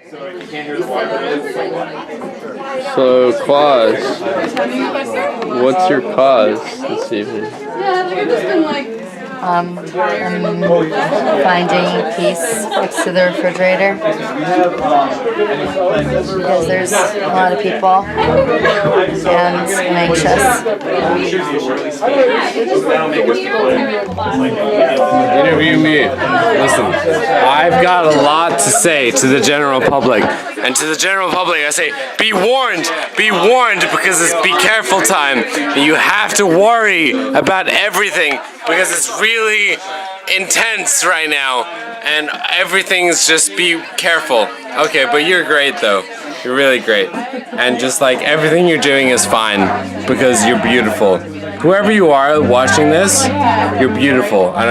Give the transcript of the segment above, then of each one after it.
So, Claus, what's your cause this evening? I'm finding peace next to the refrigerator because there's a lot of people and I'm anxious. Interview me. Listen, I've got a lot to say to the general public. And to the general public, I say, be warned, because it's be careful time. You have to worry about everything because it's really intense right now. And everything's just be careful. Okay, but you're great though. You're really great. And just like everything you're doing is fine because you're beautiful. Whoever you are watching this, you're beautiful. I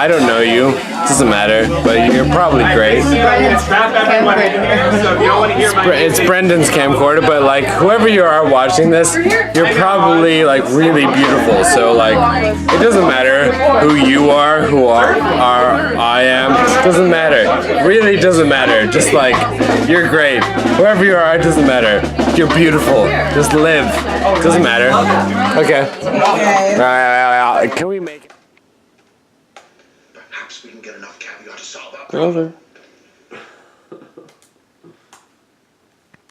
don't know you. It doesn't matter, but you're probably great. It's Brendan's camcorder, but like whoever you are watching this, you're probably like really beautiful. So like it doesn't matter who you are, who I am. It doesn't matter. It really doesn't matter. Just like you're great. Whoever you are, it doesn't matter. You're beautiful. Just live. It doesn't matter. Okay. Can we make it? Perhaps we can get enough caviar to solve our Brother.